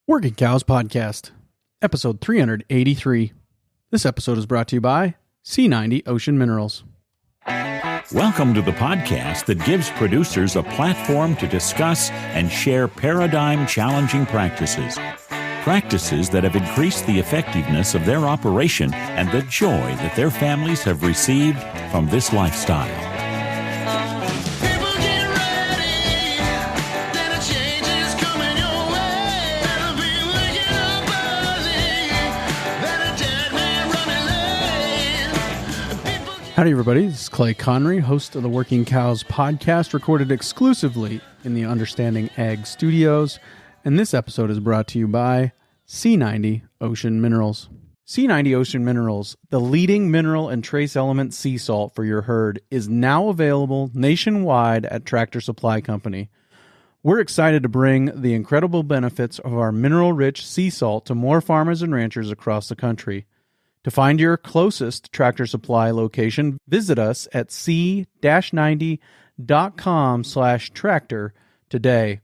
Working Cows Podcast, episode 383. This episode is brought to you by C90 Ocean Minerals. Welcome to the podcast that gives producers a platform to discuss and share paradigm-challenging practices. Practices that have increased the effectiveness of their operation and the joy that their families have received from this lifestyle. Howdy, everybody. This is Clay Connery, host of the Working Cows Podcast, recorded exclusively in the Understanding Ag Studios. And this episode is brought to you by C90 Ocean Minerals. C90 Ocean Minerals, the leading mineral and trace element sea salt for your herd, is now available nationwide at Tractor Supply Company. We're excited to bring the incredible benefits of our mineral-rich sea salt to more farmers and ranchers across the country. To find your closest Tractor Supply location, visit us at c-90.com/tractor today.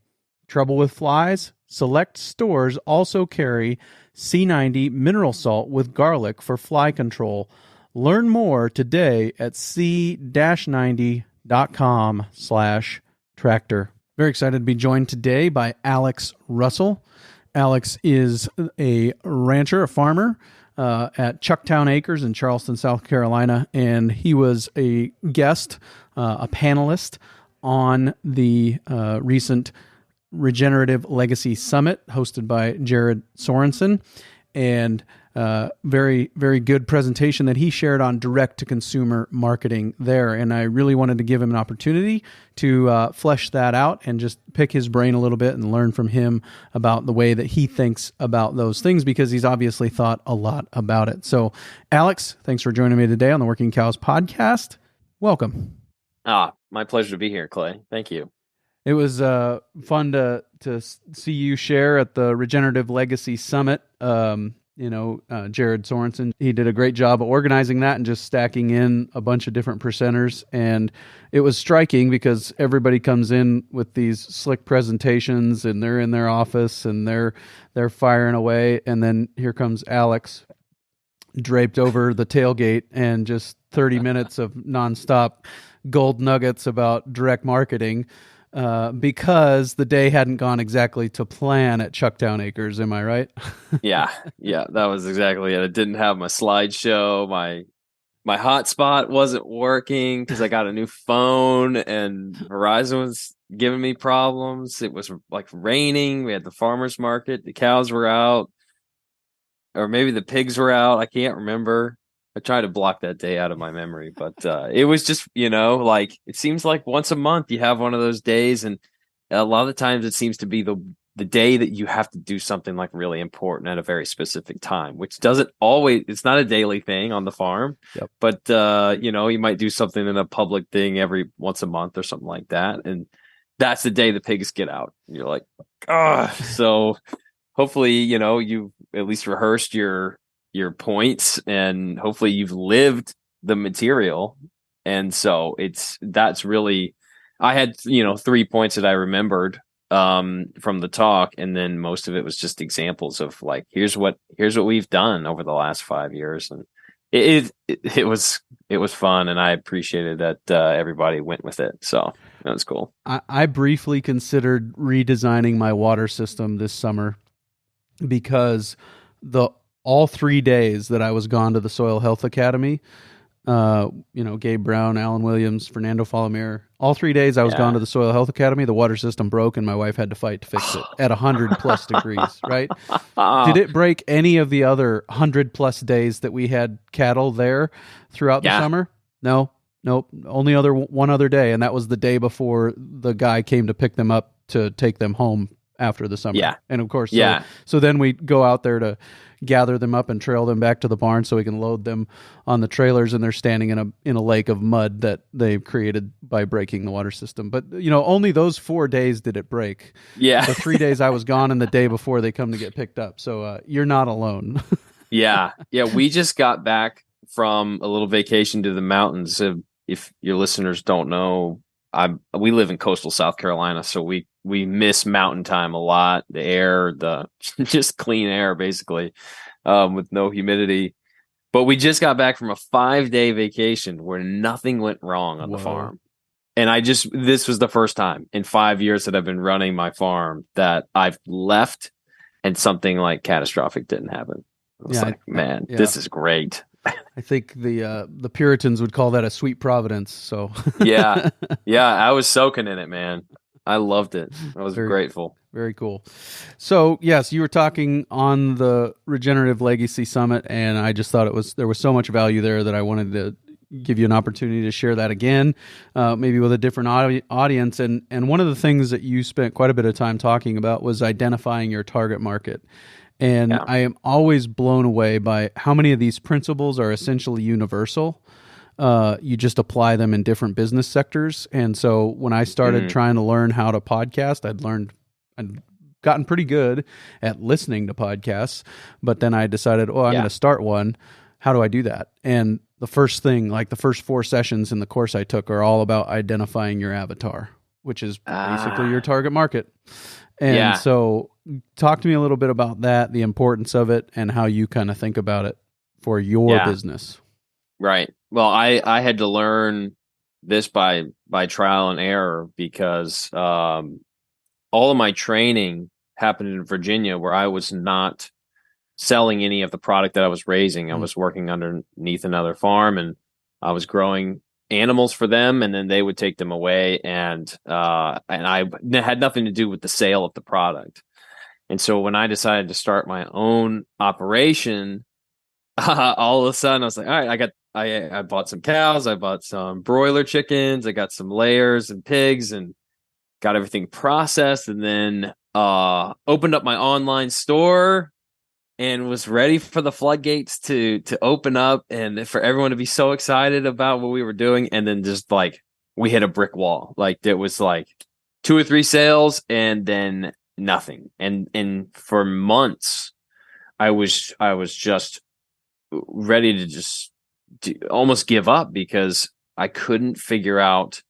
Trouble with flies? Select stores also carry C90 mineral salt with garlic for fly control. Learn more today at c-90.com/tractor. Very excited to be joined today by Alex Russell. Alex is a rancher, a farmer, at Chucktown Acres in Charleston, South Carolina, and he was a guest, a panelist on the recent Regenerative Legacy Summit hosted by Jared Sorensen, and very, very good presentation that he shared on direct-to-consumer marketing there. And I really wanted to give him an opportunity to flesh that out and just pick his brain a little bit and learn from him about the way that he thinks about those things, because he's obviously thought a lot about it. So, Alex, thanks for joining me today on the Working Cows Podcast. Welcome. My pleasure to be here, Clay. Thank you. It was fun to see you share at the Regenerative Legacy Summit. Jared Sorensen, he did a great job of organizing that and just stacking in a bunch of different presenters. And it was striking because everybody comes in with these slick presentations and they're in their office and they're firing away. And then here comes Alex draped over the tailgate and just 30 minutes of nonstop gold nuggets about direct marketing. Because the day hadn't gone exactly to plan at Chucktown Acres. Am I right? Yeah, that was exactly it. I didn't have my slideshow. My hotspot wasn't working because I got a new phone and Verizon was giving me problems. It was like raining. We had the farmer's market. The cows were out, or maybe the pigs were out. I can't remember. I try to block that day out of my memory, but it was just, like it seems like once a month you have one of those days, and a lot of the times it seems to be the day that you have to do something like really important at a very specific time, which doesn't always, it's not a daily thing on the farm, Yep. But you might do something in a public thing every once a month or something like that, and that's the day the pigs get out. And you're like, so hopefully, you at least rehearsed your points, and hopefully you've lived the material. And so that's really, I had 3 points that I remembered from the talk, and then most of it was just examples of like, here's what we've done over the last 5 years. And it was fun, and I appreciated that everybody went with it, so that was cool. I briefly considered redesigning my water system this summer because all 3 days that I was gone to the Soil Health Academy, Gabe Brown, Alan Williams, Fernando Falomir, all 3 days I was gone to the Soil Health Academy, the water system broke and my wife had to fight to fix it at 100 plus degrees, right? Did it break any of the other 100 plus days that we had cattle there throughout the summer? No, nope. Only one other day. And that was the day before the guy came to pick them up to take them home after the summer. Yeah. And of course, so then we go out there to gather them up and trail them back to the barn so we can load them on the trailers, and they're standing in a lake of mud that they've created by breaking the water system. But only those 4 days did it break. Yeah. The 3 days I was gone and the day before they come to get picked up. So you're not alone. Yeah. We just got back from a little vacation to the mountains. If your listeners don't know, we live in coastal South Carolina, so we miss mountain time a lot. The air, the just clean air, basically, with no humidity. But we just got back from a 5-day vacation where nothing went wrong on the farm. And this was the first time in 5 years that I've been running my farm that I've left and something like catastrophic didn't happen. I was man, this is great. I think the Puritans would call that a sweet providence. So yeah, I was soaking in it, man. I loved it. I was grateful. Very cool. So yes, you were talking on the Regenerative Legacy Summit, and I just thought there was so much value there that I wanted to give you an opportunity to share that again, maybe with a different audience. And one of the things that you spent quite a bit of time talking about was identifying your target market. And I am always blown away by how many of these principles are essentially universal. You just apply them in different business sectors. And so when I started trying to learn how to podcast, I'd gotten pretty good at listening to podcasts, but then I decided, I'm going to start one. How do I do that? And the first thing, like the first 4 sessions in the course I took, are all about identifying your avatar, which is basically your target market. And so talk to me a little bit about that, the importance of it, and how you kind of think about it for your business. Right. Well, I had to learn this by trial and error because all of my training happened in Virginia, where I was not selling any of the product that I was raising. I was working underneath another farm, and I was growing animals for them, and then they would take them away, and I had nothing to do with the sale of the product. And so when I decided to start my own operation, all of a sudden I was like, all right, I bought some cows, I bought some broiler chickens, I got some layers and pigs, and got everything processed, and then opened up my online store and was ready for the floodgates to open up and for everyone to be so excited about what we were doing. And then just like we hit a brick wall. Like there was like 2 or 3 sales and then nothing. And for months I was just ready to just almost give up because I couldn't figure out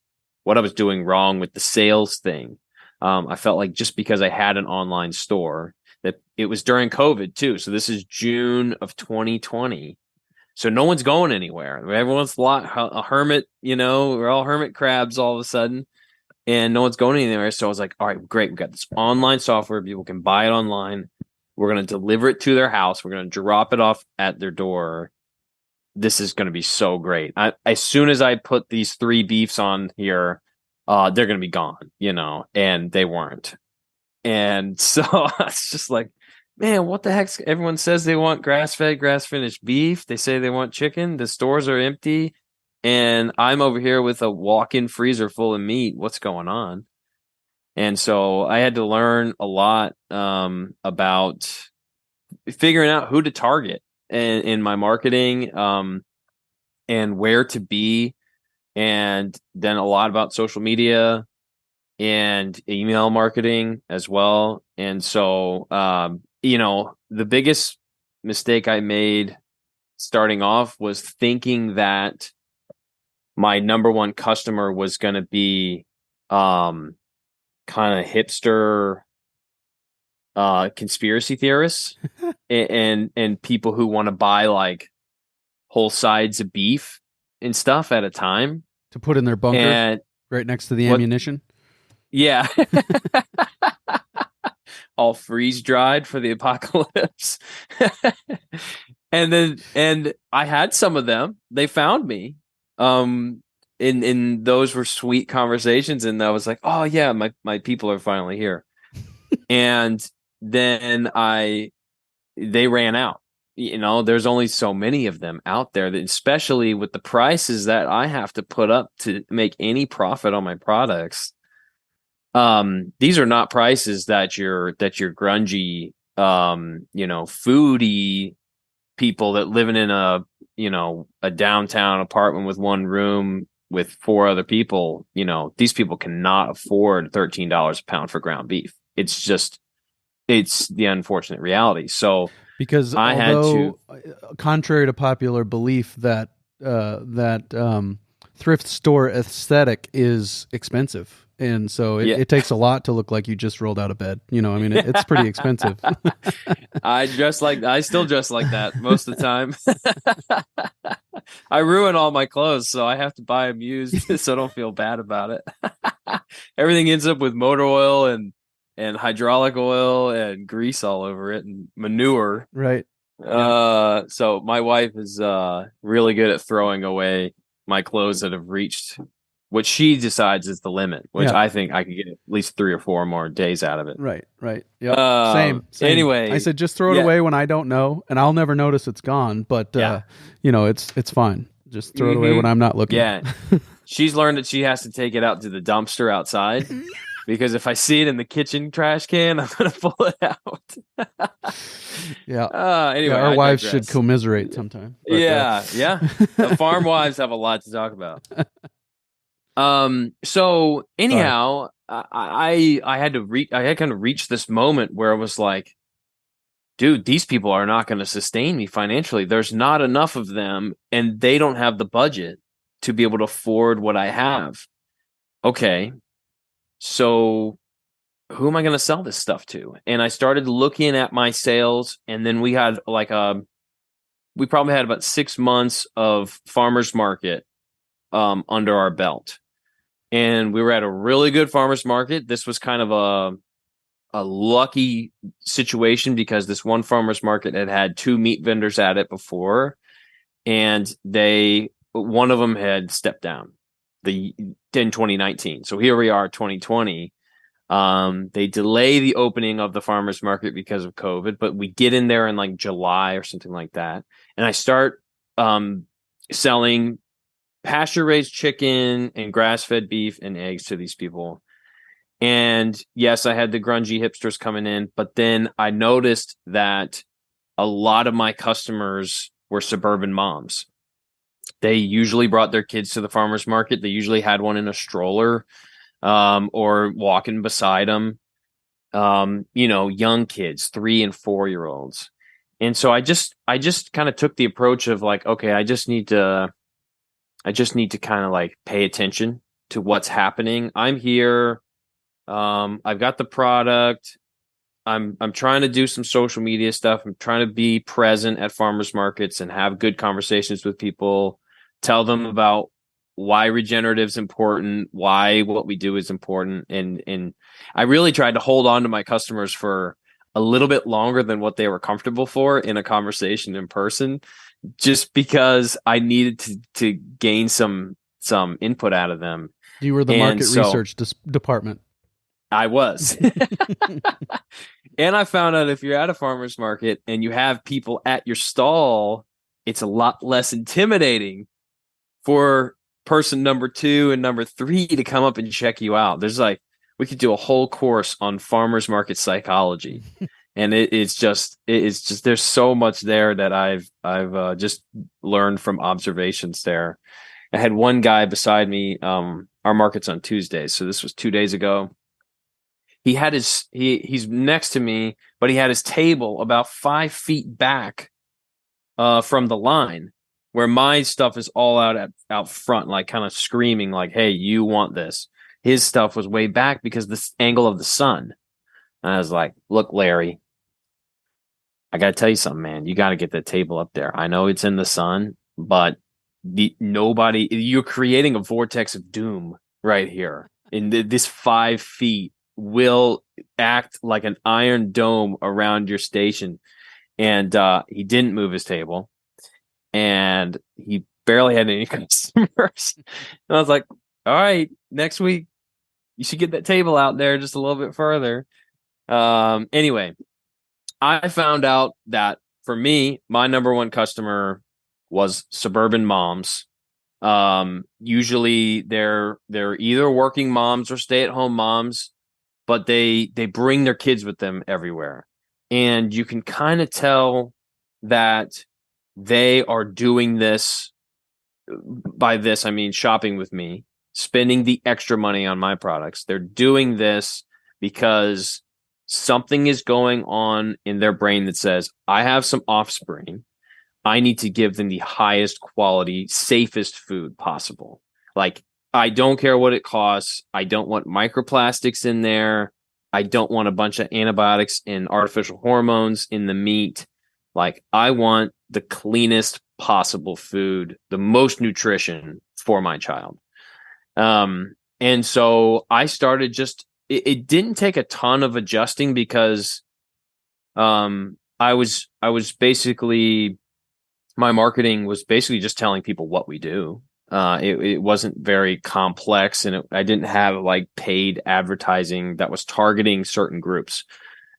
what I was doing wrong with the sales thing. I felt like just because I had an online store, that it was during COVID too. So this is June of 2020. So no one's going anywhere. Everyone's a hermit, we're all hermit crabs all of a sudden, and no one's going anywhere. So I was like, all right, great. We've got this online software. People can buy it online. We're going to deliver it to their house. We're going to drop it off at their door. This is going to be so great. As soon as I put these 3 beefs on here, they're going to be gone, and they weren't. And so it's just like, man, what the heck? Everyone says they want grass-fed, grass-finished beef. They say they want chicken. The stores are empty. And I'm over here with a walk-in freezer full of meat. What's going on? And so I had to learn a lot about figuring out who to target in my marketing and where to be. And then a lot about social media and email marketing as well. And so, the biggest mistake I made starting off was thinking that my number one customer was going to be kind of hipster conspiracy theorists and people who want to buy like whole sides of beef and stuff at a time to put in their bunker right next to the ammunition. Yeah. All freeze dried for the apocalypse. And I had some of them. They found me. In those were sweet conversations, and I was like, oh yeah, my people are finally here. And then they ran out. There's only so many of them out there, that especially with the prices that I have to put up to make any profit on my products. These are not prices that your grungy, foodie people that living in a downtown apartment with 1 room with 4 other people. These people cannot afford $13 a pound for ground beef. It's the unfortunate reality. So because contrary to popular belief that thrift store aesthetic is expensive. And so it takes a lot to look like you just rolled out of bed. You know, I mean, it's pretty expensive. I still dress like that most of the time. I ruin all my clothes, so I have to buy them used so I don't feel bad about it. Everything ends up with motor oil and hydraulic oil and grease all over it and manure. Right. So my wife is really good at throwing away my clothes that have reached what she decides is the limit, which I think I could get at least 3 or 4 more days out of it. Right. Yep. Same. Anyway, I said just throw it away when I don't know, and I'll never notice it's gone. But it's fine. Just throw it away when I'm not looking. Yeah, she's learned that she has to take it out to the dumpster outside because if I see it in the kitchen trash can, I'm gonna pull it out. Anyway, our wives should commiserate sometime. But, The farm wives have a lot to talk about. So anyhow, I had kind of reached this moment where I was like, dude, these people are not going to sustain me financially. There's not enough of them and they don't have the budget to be able to afford what I have. Okay. So who am I going to sell this stuff to? And I started looking at my sales, and then we had we probably had about 6 months of farmers market under our belt. And we were at a really good farmers market. This was kind of a lucky situation because this one farmers market had 2 meat vendors at it before, and one of them had stepped down in 2019. So here we are, 2020. They delay the opening of the farmers market because of COVID, but we get in there in like July or something like that, and I start selling pasture-raised chicken and grass-fed beef and eggs to these people. And yes, I had the grungy hipsters coming in, but then I noticed that a lot of my customers were suburban moms. They usually brought their kids to the farmers market. They usually had one in a stroller or walking beside them. Young kids, 3 and 4-year-olds. And so I just kind of took the approach of like, okay, I just need to kind of like pay attention to what's happening. I'm here. I've got the product. I'm trying to do some social media stuff. I'm trying to be present at farmers markets and have good conversations with people, tell them about why regenerative is important, why what we do is important. And I really tried to hold on to my customers for a little bit longer than what they were comfortable for in a conversation in person, just because I needed to gain some input out of them. You were the market research department. I was. And I found out if you're at a farmer's market and you have people at your stall, it's a lot less intimidating for person number 2 and number 3 to come up and check you out. We could do a whole course on farmers market psychology. And it's just there's so much there that I've just learned from observations there. I had one guy beside me. Our market's on Tuesdays, so this was 2 days ago. He had he's next to me, but he had his table about 5 feet back from the line, where my stuff is all out front, like kind of screaming, like, "Hey, you want this?" His stuff was way back because the angle of the sun. And I was like, "Look, Larry, I got to tell you something, man. You got to get that table up there. I know it's in the sun, but you're creating a vortex of doom right here. And this 5 feet will act like an iron dome around your station." And he didn't move his table, and he barely had any customers. And I was like, all right, next week, you should get that table out there just a little bit further. Anyway, I found out that for me, my number one customer was suburban moms. Usually they're either working moms or stay-at-home moms, but they bring their kids with them everywhere. And you can kind of tell that they are doing this. By this, I mean shopping with me, spending the extra money on my products. They're doing this because something is going on in their brain that says, I have some offspring. I need to give them the highest quality, safest food possible. Like, I don't care what it costs. I don't want microplastics in there. I don't want a bunch of antibiotics and artificial hormones in the meat. Like, I want the cleanest possible food, the most nutrition for my child. And so I started it didn't take a ton of adjusting because I was basically, my marketing was basically just telling people what we do. It wasn't very complex, and I didn't have like paid advertising that was targeting certain groups.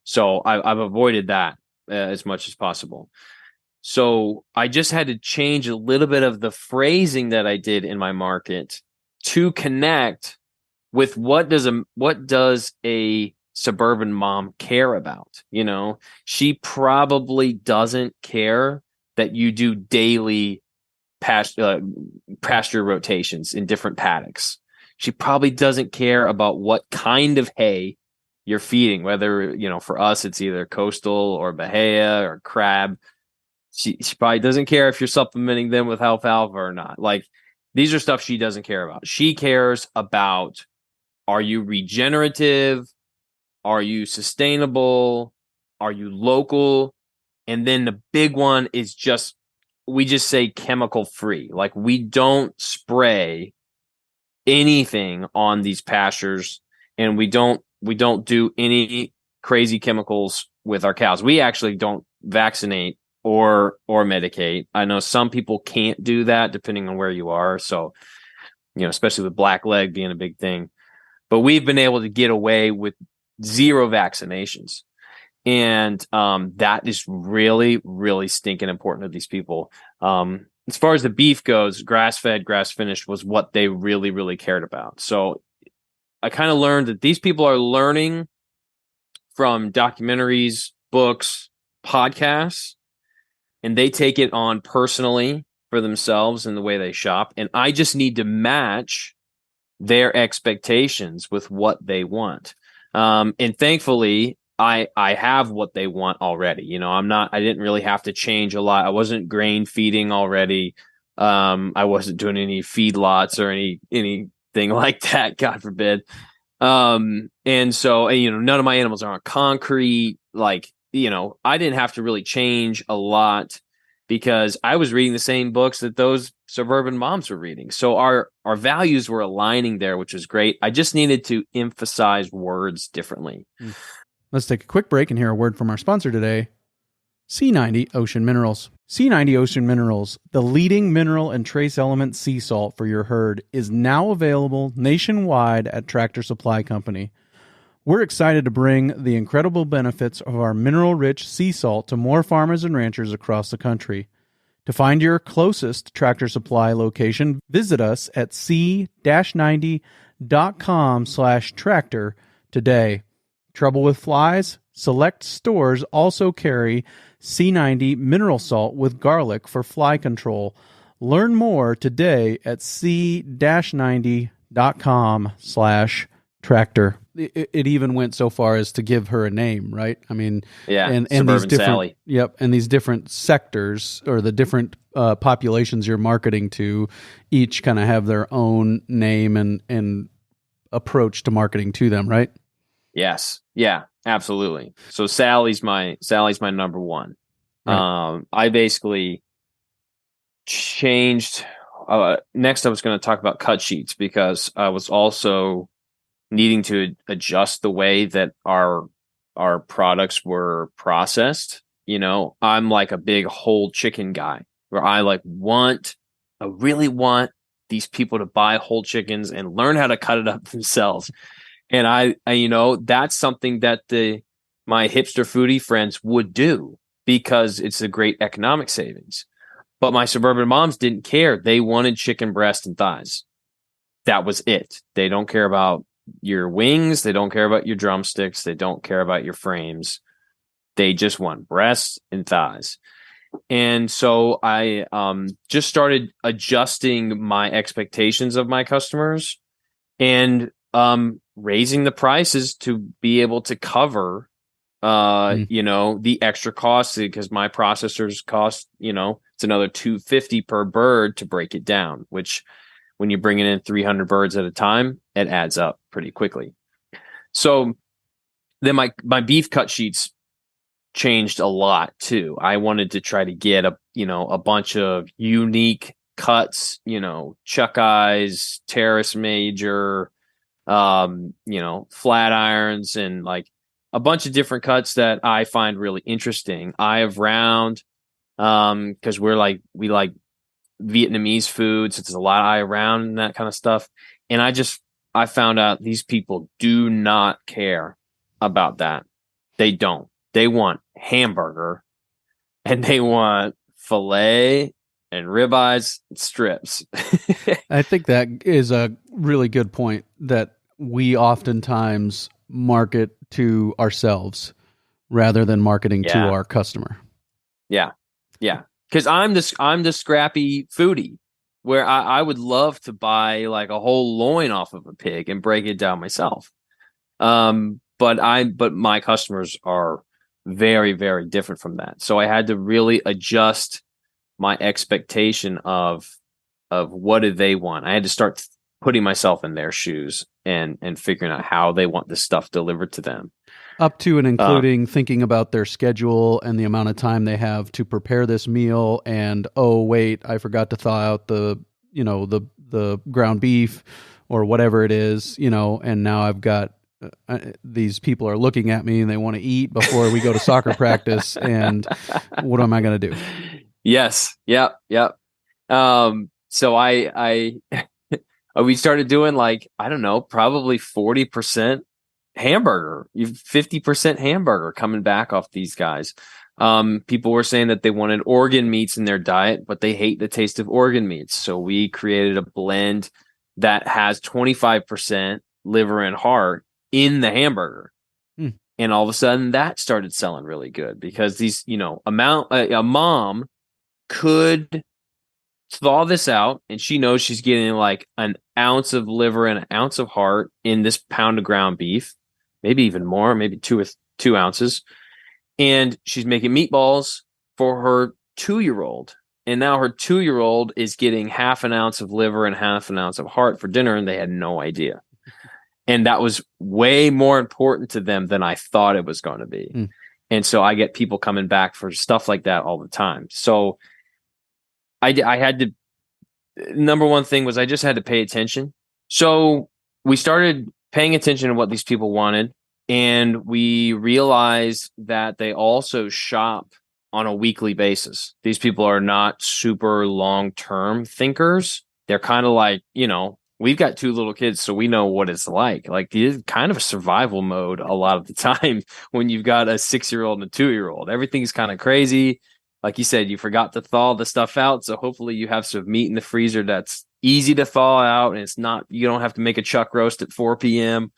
So I've avoided that as much as possible. So I just had to change a little bit of the phrasing that I did in my market to connect with what does a suburban mom care about? You know, she probably doesn't care that you do daily pasture rotations in different paddocks. She probably doesn't care about what kind of hay you're feeding, whether, you know, for us, it's either coastal or Bahia or crab. She probably doesn't care if you're supplementing them with alfalfa or not. Like, these are stuff she doesn't care about. She cares about, are you regenerative? Are you sustainable? Are you local? And then the big one is we just say chemical free. Like, we don't spray anything on these pastures, and we don't do any crazy chemicals with our cows. We actually don't vaccinate or medicate. I know some people can't do that depending on where you are. So, you know, especially with black leg being a big thing, but we've been able to get away with 0 vaccinations. And that is really, really stinking important to these people. As far as the beef goes, grass-fed, grass-finished was what they really, really cared about. So I kind of learned that these people are learning from documentaries, books, podcasts, and they take it on personally for themselves in the way they shop. And I just need to match their expectations with what they want. And thankfully, I have what they want already. You know, I didn't really have to change a lot. I wasn't grain feeding already. I wasn't doing any feedlots or anything like that, God forbid. And so, you know, none of my animals are on concrete. Like, you know, I didn't have to really change a lot because I was reading the same books that those suburban moms were reading. So our values were aligning there, which was great. I just needed to emphasize words differently. Let's take a quick break and hear a word from our sponsor today, C90 Ocean Minerals. C90 Ocean Minerals, the leading mineral and trace element sea salt for your herd, is now available nationwide at Tractor Supply Company. We're excited to bring the incredible benefits of our mineral-rich sea salt to more farmers and ranchers across the country. To find your closest Tractor Supply location, visit us at c-90.com/tractor today. Trouble with flies? Select stores also carry C90 mineral salt with garlic for fly control. Learn more today at c-90.com/tractor. It even went so far as to give her a name, right? I mean, yeah, and Suburban these different, Sally. Yep, and these different sectors or the different populations you're marketing to, each kind of have their own name and approach to marketing to them, right? Yes, yeah, absolutely. So Sally's my number one. Right. I basically changed. Next, I was going to talk about cut sheets because I was also needing to adjust the way that our products were processed. You know, I'm like a big whole chicken guy where I really want these people to buy whole chickens and learn how to cut it up themselves. And I you know, that's something that my hipster foodie friends would do because it's a great economic savings. But my suburban moms didn't care. They wanted chicken breast and thighs. That was it. They don't care about your wings. They don't care about your drumsticks. They don't care about your frames. They just want breasts and thighs. And so I just started adjusting my expectations of my customers and raising the prices to be able to cover you know, the extra costs, because my processors cost, you know, it's another $250 per bird to break it down, which when you're bringing in 300 birds at a time, it adds up pretty quickly. So then my beef cut sheets changed a lot too. I wanted to try to get a bunch of unique cuts, chuck eyes, terrace major, flat irons, and like a bunch of different cuts that I find really interesting. Eye of round, because we like Vietnamese food, so it's a lot of eye of round and that kind of stuff. And I found out these people do not care about that. They don't. They want hamburger, and they want filet and ribeyes and strips. I think that is a really good point, that we oftentimes market to ourselves rather than marketing to our customer. Yeah. Because I'm the scrappy foodie, where I would love to buy like a whole loin off of a pig and break it down myself. But my customers are very, very different from that. So I had to really adjust my expectation of what do they want. I had to start putting myself in their shoes and figuring out how they want this stuff delivered to them. Up to and including thinking about their schedule and the amount of time they have to prepare this meal. And, oh, wait, I forgot to thaw out the ground beef or whatever it is, and now I've got these people are looking at me and they want to eat before we go to soccer practice. And what am I going to do? Yes. Yep. So I we started doing probably 40% hamburger, 50% hamburger coming back off these guys. People were saying that they wanted organ meats in their diet, but they hate the taste of organ meats. So we created a blend that has 25% liver and heart in the hamburger. And all of a sudden that started selling really good, because these, a mom could thaw this out and she knows she's getting like an ounce of liver and an ounce of heart in this pound of ground beef, maybe even more, maybe 2 ounces. And she's making meatballs for her 2-year-old. And now her 2-year-old is getting half an ounce of liver and half an ounce of heart for dinner, and they had no idea. And that was way more important to them than I thought it was going to be. And so I get people coming back for stuff like that all the time. So I had to, number one thing was I just had to pay attention. So we started paying attention to what these people wanted. And we realized that they also shop on a weekly basis. These people are not super long-term thinkers. They're kind of like, we've got 2 little kids, so we know what it's like. Like, it's kind of a survival mode a lot of the time when you've got a 6-year-old and a 2-year-old. Everything's kind of crazy. Like you said, you forgot to thaw the stuff out. So hopefully you have some meat in the freezer that's easy to thaw out, and you don't have to make a chuck roast at 4 p.m.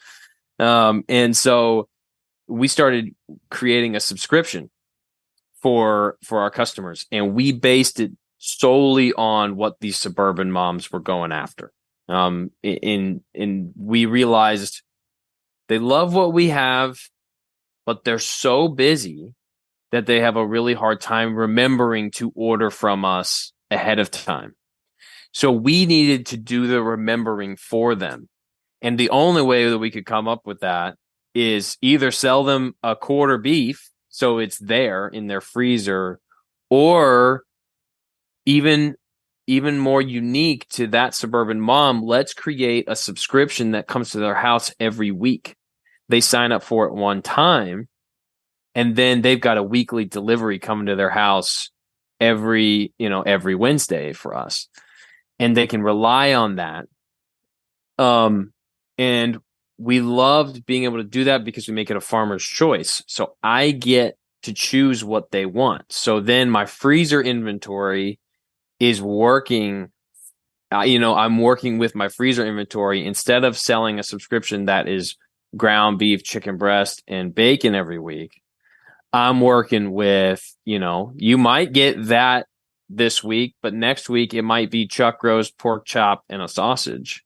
And so we started creating a subscription for our customers, and we based it solely on what these suburban moms were going after. And we realized they love what we have, but they're so busy that they have a really hard time remembering to order from us ahead of time. So we needed to do the remembering for them. And the only way that we could come up with that is either sell them a quarter beef, so it's there in their freezer, or even more unique to that suburban mom, let's create a subscription that comes to their house every week. They sign up for it one time, and then they've got a weekly delivery coming to their house every Wednesday for us. And they can rely on that. And we loved being able to do that because we make it a farmer's choice. So I get to choose what they want. So then my freezer inventory is working. I'm working with my freezer inventory. Instead of selling a subscription that is ground beef, chicken breast, and bacon every week, I'm working with, you might get that this week, but next week it might be chuck roast, pork chop, and a sausage.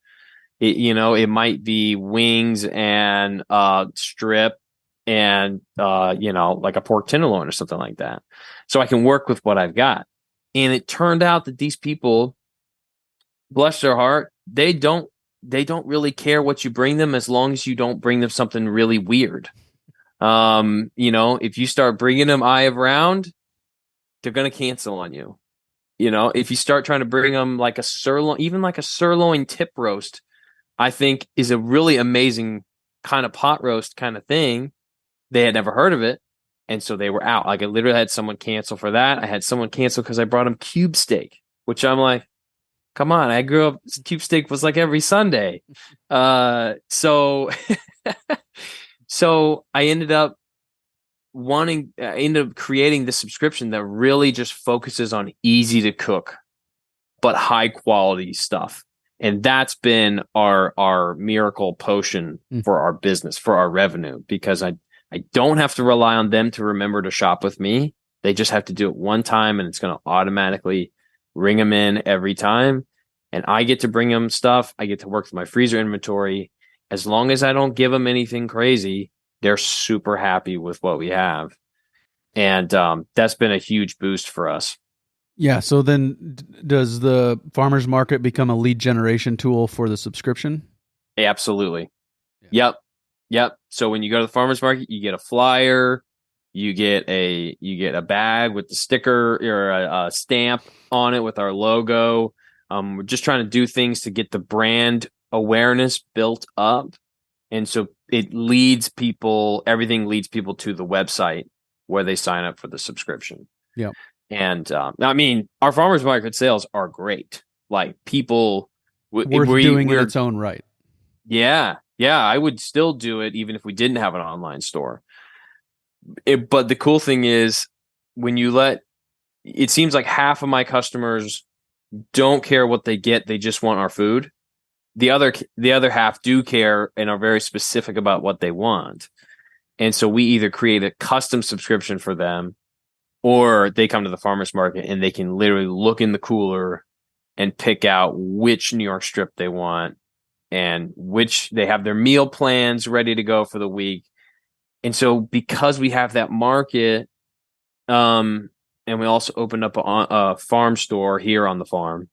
It might be wings and strip and like a pork tenderloin or something like that. So I can work with what I've got. And it turned out that these people, bless their heart, they don't really care what you bring them as long as you don't bring them something really weird. If you start bringing them eye of round, they're going to cancel on you. If you start trying to bring them like a sirloin, even like a sirloin tip roast, I think is a really amazing kind of pot roast kind of thing. They had never heard of it. And so they were out. Like I literally had someone cancel for that. I had someone cancel because I brought them cube steak, which I'm like, come on. I grew up, cube steak was like every Sunday. So I ended up creating this subscription that really just focuses on easy to cook, but high quality stuff. And that's been our miracle potion for our business, for our revenue, because I don't have to rely on them to remember to shop with me. They just have to do it one time and it's going to automatically ring them in every time. And I get to bring them stuff. I get to work with my freezer inventory. As long as I don't give them anything crazy, they're super happy with what we have. And that's been a huge boost for us. Yeah. So then does the farmer's market become a lead generation tool for the subscription? Absolutely. Yeah. Yep. So when you go to the farmer's market, you get a flyer, you get a bag with the sticker or a stamp on it with our logo. We're just trying to do things to get the brand awareness built up. And so everything leads people to the website where they sign up for the subscription. Yeah. And I mean, our farmers market sales are great. Like people worth doing in its own right. Yeah. Yeah. I would still do it even if we didn't have an online store. But the cool thing is it seems like half of my customers don't care what they get. They just want our food. The other half do care and are very specific about what they want. And so we either create a custom subscription for them, or they come to the farmer's market and they can literally look in the cooler and pick out which New York strip they want and which they have their meal plans ready to go for the week. And so because we have that market, and we also opened up a farm store here on the farm,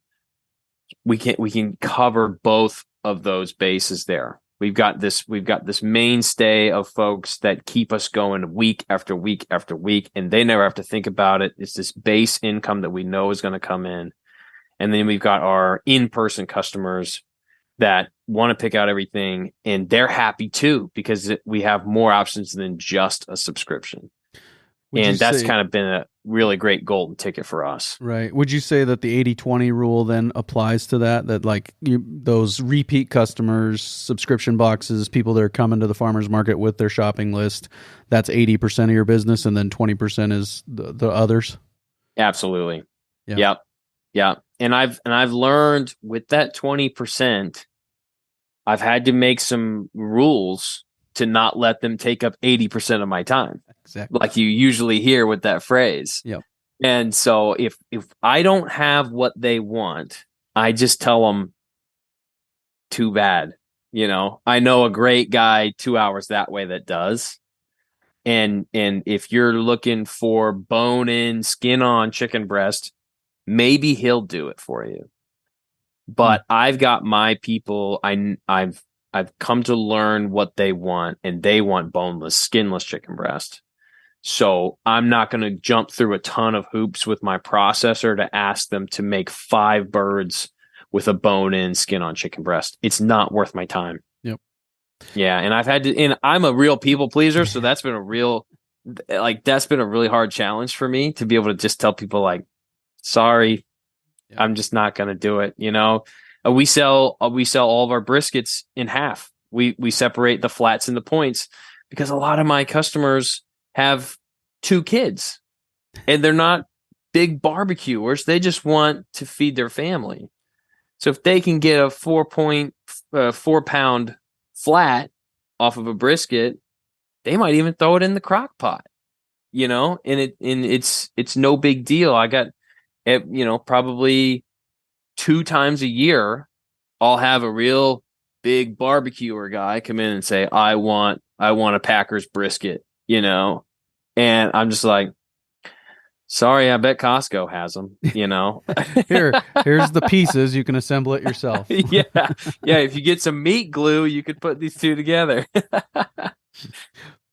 we can cover both of those bases there. We've got this mainstay of folks that keep us going week after week after week, and they never have to think about it. It's this base income that we know is going to come in. And then we've got our in-person customers that want to pick out everything, and they're happy too because we have more options than just a subscription. And that's kind of been a really great golden ticket for us. Right. Would you say that the 80-20 rule then applies to that like those repeat customers, subscription boxes, people that are coming to the farmer's market with their shopping list, that's 80% of your business, and then 20% is the others? Absolutely. Yeah. Yep. And I've learned with that 20%, I've had to make some rules to not let them take up 80% of my time. Exactly. Like you usually hear with that phrase. Yep. And so if I don't have what they want, I just tell them, too bad. I know a great guy 2 hours that way that does. And if you're looking for bone-in, skin-on chicken breast, maybe he'll do it for you. But I've got my people. I've come to learn what they want, and they want boneless, skinless chicken breast. So I'm not going to jump through a ton of hoops with my processor to ask them to make 5 birds with a bone-in, skin-on chicken breast. It's not worth my time. Yep. Yeah, and I'm a real people pleaser, so that's been a really hard challenge for me to be able to just tell people like, sorry, yeah, I'm just not going to do it. We sell all of our briskets in half. We separate the flats and the points because a lot of my customers have 2 kids and they're not big barbecuers. They just want to feed their family. So if they can get a 4 pound flat off of a brisket, they might even throw it in the crock pot, and it's no big deal. I got, probably 2 times a year, I'll have a real big barbecuer guy come in and say, I want a Packers brisket, and I'm just like, Sorry, I bet Costco has them, you know. Here's the pieces. You can assemble it yourself. Yeah. Yeah. If you get some meat glue, you could put these two together.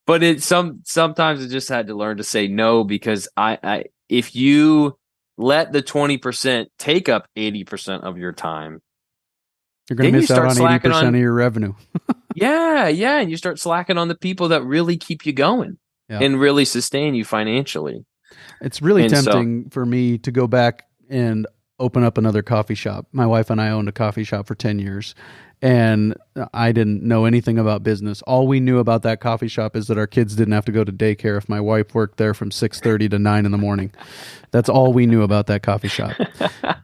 But sometimes I just had to learn to say no, because if you let the 20% take up 80% of your time, you're going to miss out on 80% of your revenue. Yeah. And you start slacking on the people that really keep you going and really sustain you financially. It's really tempting for me to go back and open up another coffee shop. My wife and I owned a coffee shop for 10 years, and I didn't know anything about business. All we knew about that coffee shop is that our kids didn't have to go to daycare if my wife worked there from 6:30 to 9 in the morning. That's all we knew about that coffee shop.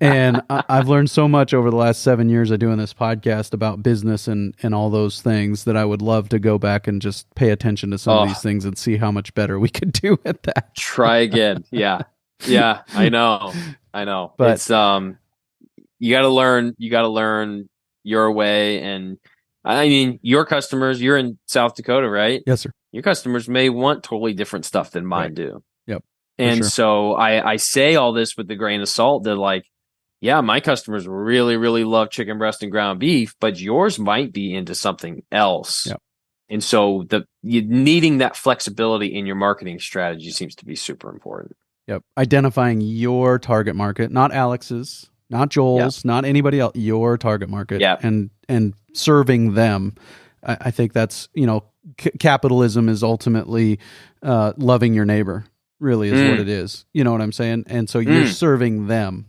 And I've learned so much over the last 7 years of doing this podcast about business and all those things that I would love to go back and just pay attention to some of these things and see how much better we could do at that. Try again. Yeah. Yeah, I know. But it's you got to learn your way. And I mean, your customers, you're in South Dakota, right? Yes, sir. Your customers may want totally different stuff than mine do. Yep. And so I say all this with a grain of salt that, like, yeah, my customers really, really love chicken breast and ground beef, but yours might be into something else. Yep. And so you needing that flexibility in your marketing strategy seems to be super important. Yep. Identifying your target market, not Alex's, not Joel's, not anybody else, your target market, and serving them. I think that's, capitalism is ultimately loving your neighbor, really is what it is. You know what I'm saying? And so you're serving them.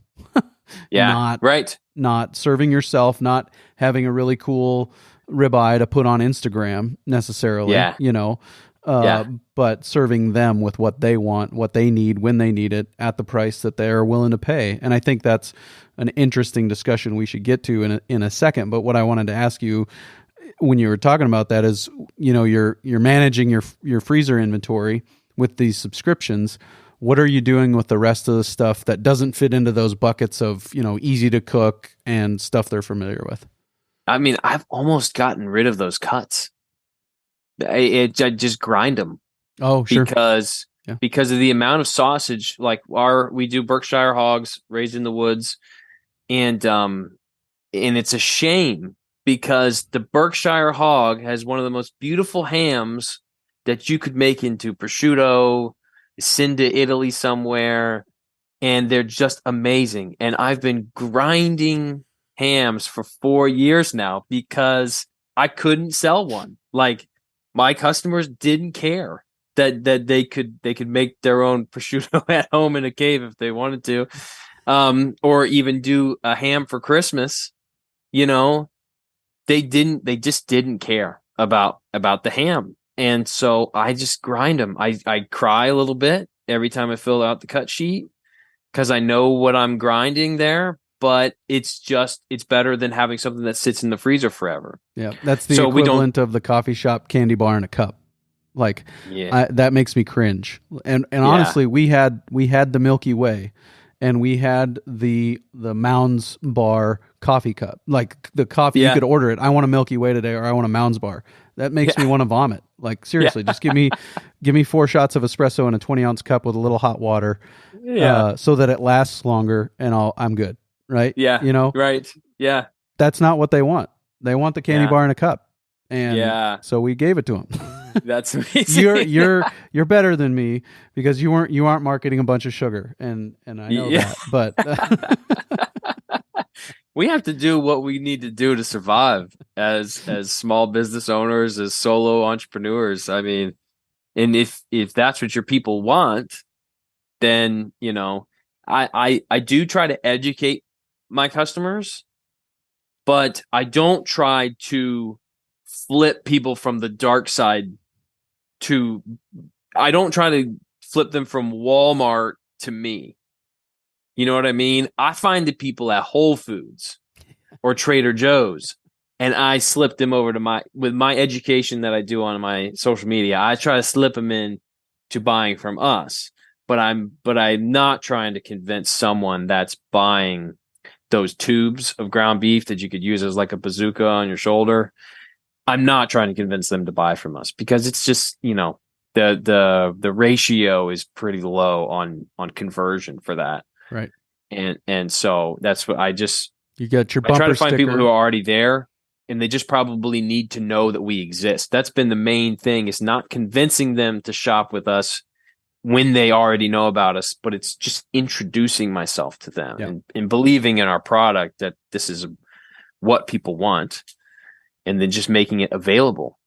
Not serving yourself, not having a really cool ribeye to put on Instagram necessarily, but serving them with what they want, what they need, when they need it, at the price that they're willing to pay. And I think that's an interesting discussion we should get to in a second. But what I wanted to ask you when you were talking about that is, you're managing your freezer inventory with these subscriptions. What are you doing with the rest of the stuff that doesn't fit into those buckets of, easy to cook and stuff they're familiar with? I mean, I've almost gotten rid of those cuts. I just grind them. Oh, sure. Because of the amount of sausage. Like we do Berkshire hogs raised in the woods, and it's a shame because the Berkshire hog has one of the most beautiful hams that you could make into prosciutto, send to Italy somewhere, and they're just amazing. And I've been grinding hams for 4 years now because I couldn't sell one. Like, my customers didn't care that they could make their own prosciutto at home in a cave if they wanted to, or even do a ham for Christmas. They just didn't care about the ham. And so I just grind them. I cry a little bit every time I fill out the cut sheet because I know what I'm grinding there. But it's better than having something that sits in the freezer forever. Yeah, that's the equivalent of the coffee shop candy bar in a cup. Like, that makes me cringe. And honestly, we had the Milky Way, and we had the Mounds Bar coffee cup. Like, the coffee, you could order it. I want a Milky Way today, or I want a Mounds Bar. That makes me want to vomit. Like, seriously, just give me 4 shots of espresso in a 20-ounce cup with a little hot water, so that it lasts longer, and I'm good. Right? Yeah. Right. Yeah. That's not what they want. They want the candy bar in a cup. And so we gave it to them. That's amazing. You're better than me because you aren't marketing a bunch of sugar. And I know that. But we have to do what we need to do to survive as small business owners, as solo entrepreneurs. I mean, and if that's what your people want, then, I do try to educate my customers, but I don't try to flip people from the dark side I don't try to flip them from Walmart to me. You know what I mean? I find the people at Whole Foods or Trader Joe's, and I slip them over to with my education that I do on my social media. I try to slip them in to buying from us, but I'm not trying to convince someone that's buying those tubes of ground beef that you could use as like a bazooka on your shoulder. I'm not trying to convince them to buy from us because it's just, the ratio is pretty low on conversion for that. Right. And so that's what You got your I try bumper to find sticker. people who are already there, and they just probably need to know that we exist. That's been the main thing, is not convincing them to shop with us when they already know about us, but it's just introducing myself to them Yeah. and believing in our product, that this is what people want, and then just making it available.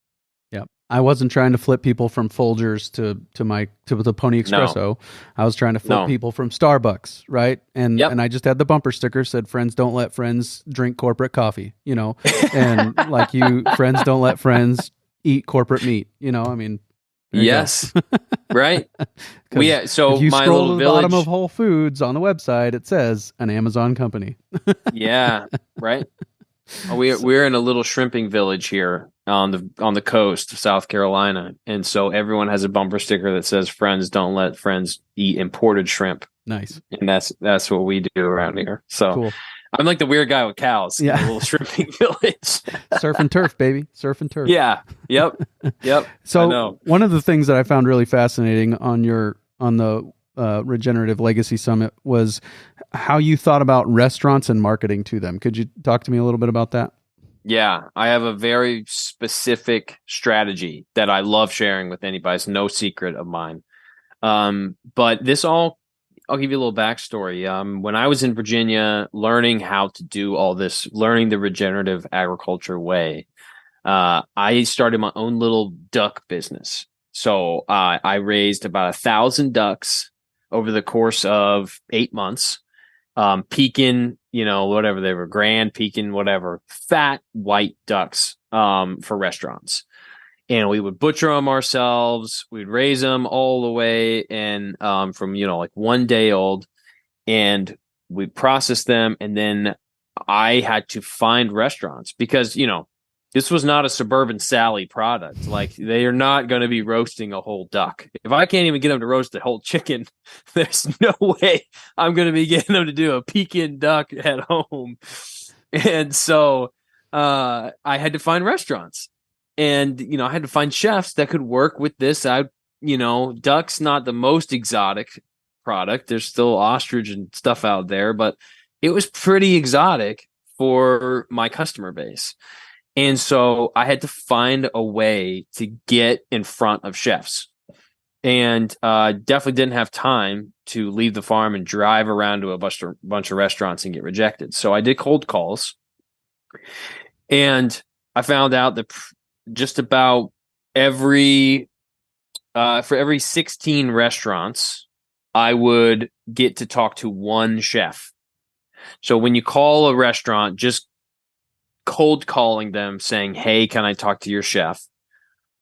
Yeah. I wasn't trying to flip people from Folgers to the Pony Espresso. I was trying to flip people from Starbucks, right? And Yep. and I just had the bumper sticker said, "Friends don't let friends drink corporate coffee," and like friends don't let friends eat corporate meat, I mean, yes. Right. So if you my scroll little to the village, bottom of Whole Foods on the website, it says an Amazon company. yeah, right. We're in a little shrimping village here on the coast of South Carolina, and so everyone has a bumper sticker that says "Friends don't let friends eat imported shrimp." Nice. And that's what we do around here. So cool. I'm like the weird guy with cows in a little shrimping village. Surf and turf, baby. Surf and turf. Yeah. Yep. So one of the things that I found really fascinating on the Regenerative Legacy Summit was how you thought about restaurants and marketing to them. Could you talk to me a little bit about that? Yeah, I have a very specific strategy that I love sharing with anybody. It's no secret of mine. But I'll give you a little backstory. When I was in Virginia, learning how to do all this, learning the regenerative agriculture way, I started my own little duck business. So I raised about 1,000 ducks over the course of 8 months. Pekin, whatever they were, Grand Pekin, whatever, fat white ducks for restaurants. And we would butcher them ourselves. We'd raise them all the way and from, like 1 day old, and we'd process them. And then I had to find restaurants because, this was not a Suburban Sally product. Like, they are not going to be roasting a whole duck. If I can't even get them to roast a whole chicken, there's no way I'm going to be getting them to do a Pekin duck at home. And so I had to find restaurants. And, I had to find chefs that could work with this. Duck's not the most exotic product. There's still ostrich and stuff out there, but it was pretty exotic for my customer base. And so I had to find a way to get in front of chefs, and definitely didn't have time to leave the farm and drive around to a bunch of restaurants and get rejected. So I did cold calls, and I found out that just about for every 16 restaurants, I would get to talk to one chef. So when you call a restaurant, just cold calling them saying, "Hey, can I talk to your chef?"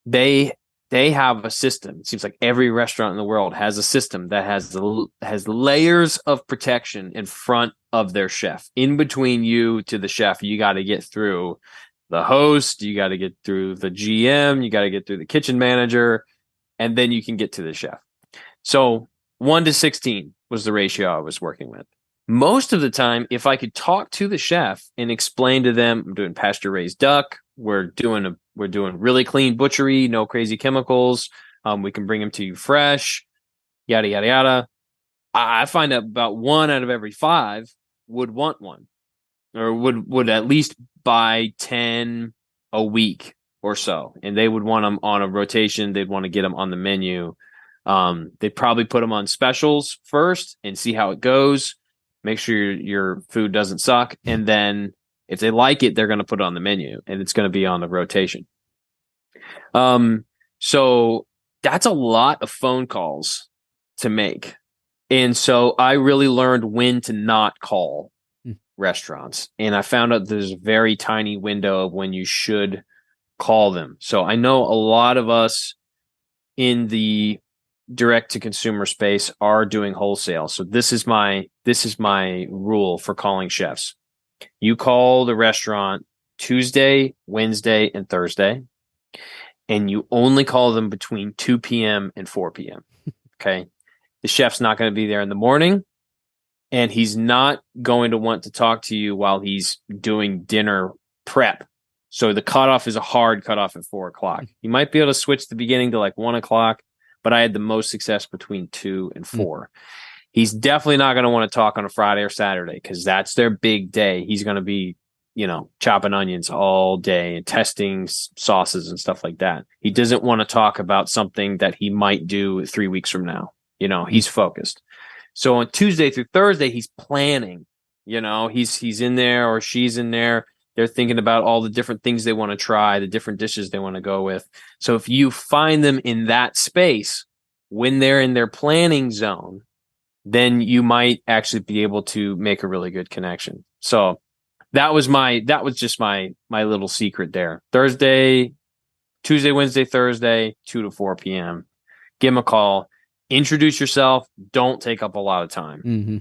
They have a system. It seems like every restaurant in the world has a system that has layers of protection in front of their chef. In between you to the chef, you got to get through the host, you got to get through the GM, you got to get through the kitchen manager, and then you can get to the chef. So 1 to 16 was the ratio I was working with. Most of the time, if I could talk to the chef and explain to them, I'm doing pasture raised duck, we're doing really clean butchery, no crazy chemicals, we can bring them to you fresh, yada yada yada. I find that about 1 out of every 5 would want one, or would at least buy 10 a week or so, and they would want them on a rotation. They'd want to get them on the menu. They'd probably put them on specials first and see how it goes. Make sure your food doesn't suck. And then if they like it, they're going to put it on the menu, and it's going to be on the rotation. So that's a lot of phone calls to make. And so I really learned when to not call restaurants. And I found out there's a very tiny window of when you should call them. So I know a lot of us in the direct to consumer space are doing wholesale. So this is my rule for calling chefs. You call the restaurant Tuesday, Wednesday, and Thursday, and you only call them between 2 p.m. and 4 p.m. Okay. The chef's not going to be there in the morning, and he's not going to want to talk to you while he's doing dinner prep. So the cutoff is a hard cutoff at 4 o'clock. You might be able to switch the beginning to like 1 o'clock, but I had the most success between 2 and 4. He's definitely not going to want to talk on a Friday or Saturday because that's their big day. He's going to be, chopping onions all day and testing sauces and stuff like that. He doesn't want to talk about something that he might do 3 weeks from now. He's focused. So on Tuesday through Thursday, he's planning. He's in there or she's in there. They're thinking about all the different things they want to try, the different dishes they want to go with. So if you find them in that space when they're in their planning zone, then you might actually be able to make a really good connection. So that was just my little secret there. Tuesday, Wednesday, Thursday, 2 to 4 p.m. Give them a call. Introduce yourself. Don't take up a lot of time. Mm-hmm.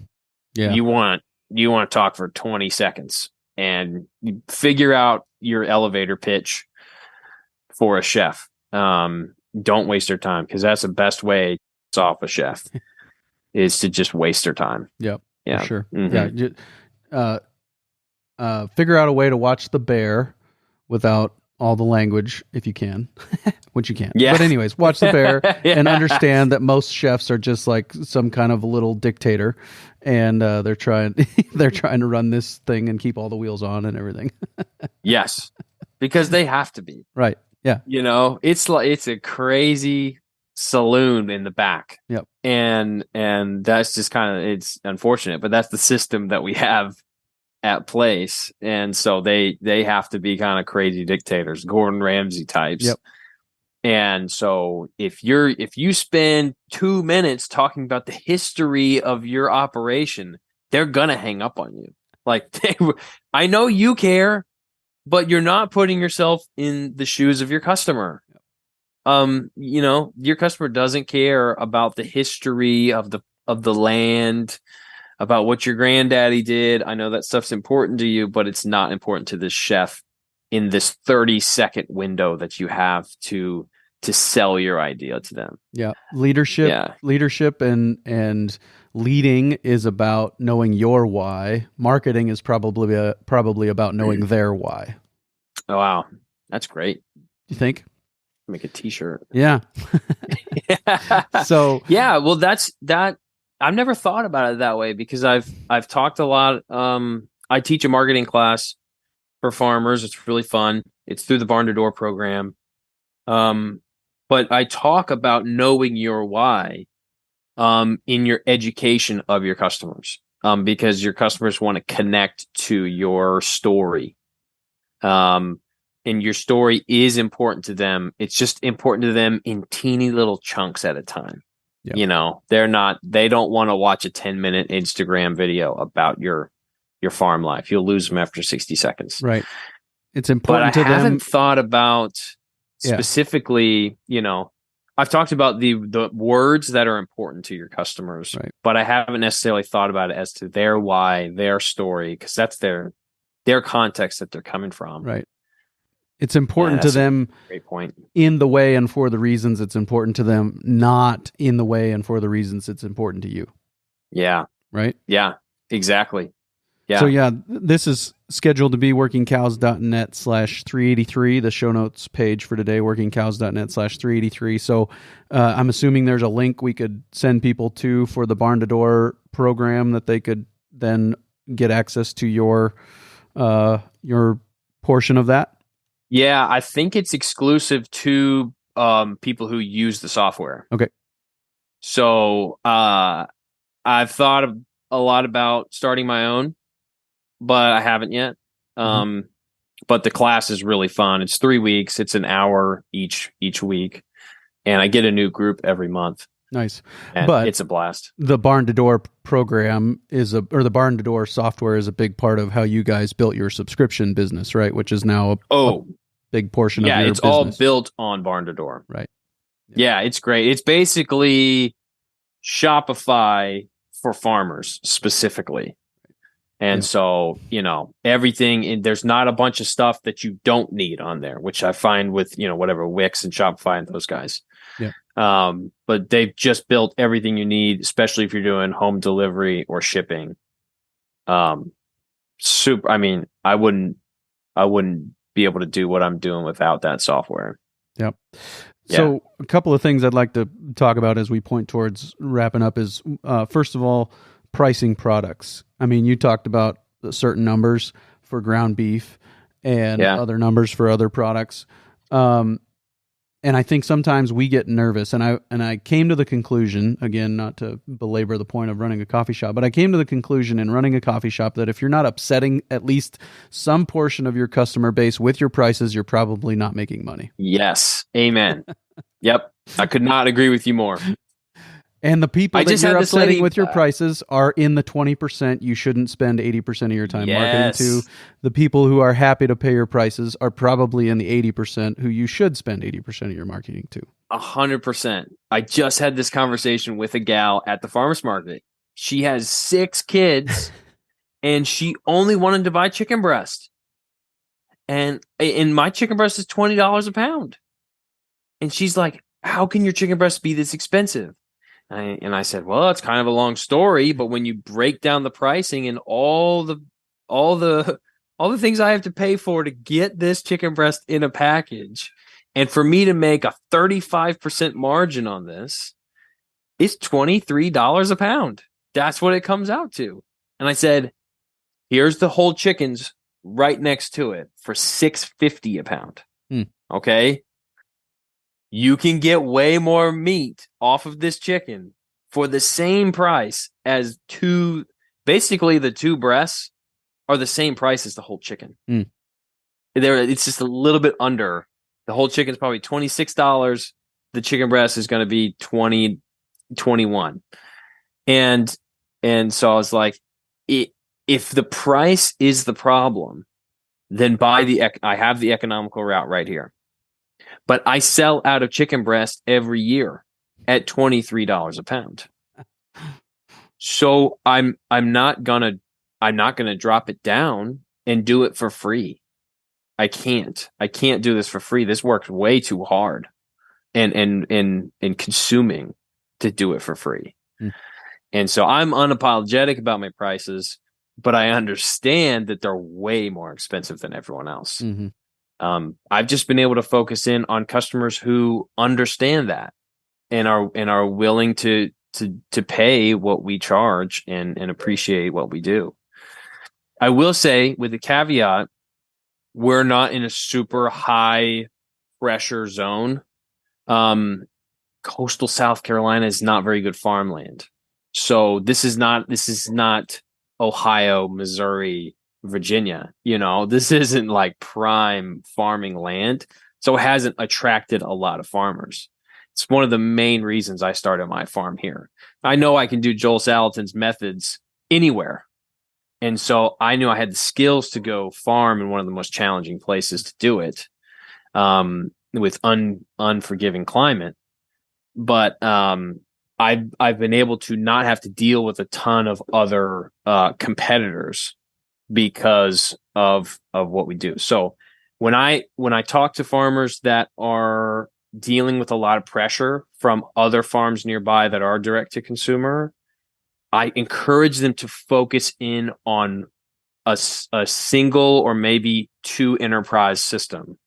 Yeah. You want to talk for 20 seconds and figure out your elevator pitch for a chef. Don't waste their time because that's the best way to off a chef is to just waste their time. Yep. Yeah. For sure. Mm-hmm. Yeah. Figure out a way to watch The Bear without all the language if you can, which you can't. Yeah. But anyways, watch The Bear Yeah. and understand that most chefs are just like some kind of a little dictator, and they're trying to run this thing and keep all the wheels on and everything. Yes, because they have to be. Right. Yeah. It's a crazy saloon in the back. Yep. And that's just it's unfortunate, but that's the system that we have at place. And so they have to be kind of crazy dictators, Gordon Ramsay types. Yep. And so if you spend 2 minutes talking about the history of your operation, they're going to hang up on you. Like, I know you care, but you're not putting yourself in the shoes of your customer. Your customer doesn't care about the history of the land, about what your granddaddy did. I know that stuff's important to you, but it's not important to this chef in this 30-second window that you have to sell your idea to them. Yeah. Leadership and leading is about knowing your why. Marketing is probably about knowing their why. Oh, wow. That's great. You think? Make a t-shirt. Yeah. So yeah, well, that's that. I've never thought about it that way because I've talked a lot. I teach a marketing class for farmers. It's really fun. It's through the Barn to Door program. But I talk about knowing your why in your education of your customers, because your customers want to connect to your story. And your story is important to them. It's just important to them in teeny little chunks at a time. Yep. They don't want to watch a 10-minute Instagram video about your farm life. You'll lose them after 60 seconds. Right. It's important to them. But I haven't thought about specifically, I've talked about the words that are important to your customers, right, but I haven't necessarily thought about it as to their why, their story, because that's their context that they're coming from. Right. It's important to them great point. In the way and for the reasons it's important to them, not in the way and for the reasons it's important to you. Yeah. Right? Yeah, exactly. Yeah. So this is scheduled to be workingcows.net/383, the show notes page for today, workingcows.net/383. So I'm assuming there's a link we could send people to for the Barn to Door program that they could then get access to your portion of that. Yeah, I think it's exclusive to people who use the software. Okay. So I've thought a lot about starting my own, but I haven't yet. But the class is really fun. It's 3 weeks. It's an hour each week, and I get a new group every month. Nice. And but it's a blast. The Barn to Door program the Barn to Door software is a big part of how you guys built your subscription business, right? Which is now a big portion of your business. Yeah, it's all built on Barn to Door. Right. Yeah, it's great. It's basically Shopify for farmers specifically. And so, everything, there's not a bunch of stuff that you don't need on there, which I find with, whatever Wix and Shopify and those guys. Yeah. But they've just built everything you need, especially if you're doing home delivery or shipping. Super. I mean, I wouldn't be able to do what I'm doing without that software. Yep. So a couple of things I'd like to talk about as we point towards wrapping up is, first of all, pricing products. I mean, you talked about certain numbers for ground beef and other numbers for other products. And I think sometimes we get nervous, and I came to the conclusion, again, not to belabor the point of running a coffee shop, but I came to the conclusion in running a coffee shop that if you're not upsetting at least some portion of your customer base with your prices, you're probably not making money. Yes. Amen. Yep. I could not agree with you more. And the people that you're upsetting with your prices are in the 20% you shouldn't spend 80% of your time marketing to. The people who are happy to pay your prices are probably in the 80% who you should spend 80% of your marketing to. 100%. I just had this conversation with a gal at the farmer's market. She has 6 kids and she only wanted to buy chicken breast. And my chicken breast is $20 a pound. And she's like, how can your chicken breast be this expensive? And I said, well, it's kind of a long story, but when you break down the pricing and all the things I have to pay for to get this chicken breast in a package, and for me to make a 35% margin on this, it's $23 a pound. That's what it comes out to. And I said, here's the whole chickens right next to it for $6.50 a pound. Okay. You can get way more meat off of this chicken for the same price as basically the 2 breasts are the same price as the whole chicken. It's just a little bit under. The whole chicken is probably $26. The chicken breast is going to be $20, $21. And so I was like, if the price is the problem, then I have the economical route right here. But I sell out of chicken breast every year at $23 a pound. So I'm not gonna drop it down and do it for free. I can't do this for free. This works way too hard and consuming to do it for free. And so I'm unapologetic about my prices, but I understand that they're way more expensive than everyone else. I've just been able to focus in on customers who understand that and are willing to pay what we charge and appreciate what we do. I will say, with the caveat, we're not in a super high pressure zone. Coastal South Carolina is not very good farmland. So this is not Ohio, Missouri, Virginia. This isn't like prime farming land, so it hasn't attracted a lot of farmers. It's one of the main reasons I started my farm here. I know I can do Joel Salatin's methods anywhere, and so I knew I had the skills to go farm in one of the most challenging places to do it, with unforgiving climate. But I've been able to not have to deal with a ton of other competitors because of what we do. So when I talk to farmers that are dealing with a lot of pressure from other farms nearby that are direct to consumer, I encourage them to focus in on a single or maybe 2 enterprise system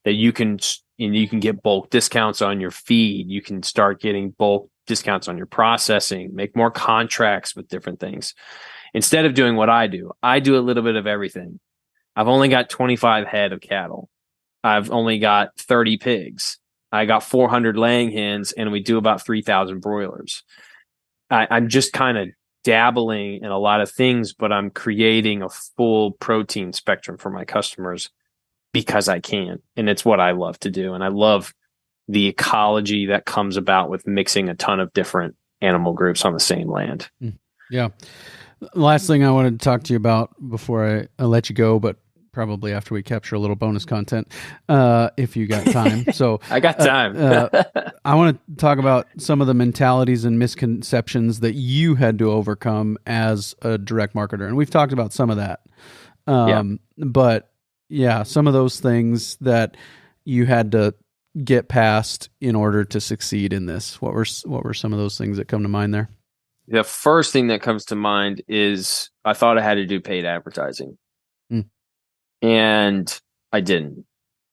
that you can get bulk discounts on your feed. You can start getting bulk discounts on your processing, make more contracts with different things. Instead of doing what I do a little bit of everything. I've only got 25 head of cattle. I've only got 30 pigs. I got 400 laying hens, and we do about 3,000 broilers. I'm just kind of dabbling in a lot of things, but I'm creating a full protein spectrum for my customers because I can. And it's what I love to do. And I love the ecology that comes about with mixing a ton of different animal groups on the same land. Yeah. Last thing I wanted to talk to you about before I let you go, but probably after we capture a little bonus content, if you got time. So I got time. I want to talk about some of the mentalities and misconceptions that you had to overcome as a direct marketer. And we've talked about some of that. But yeah, some of those things that you had to get past in order to succeed in this. What were some of those things that come to mind there? The first thing that comes to mind is I thought I had to do paid advertising. And I didn't.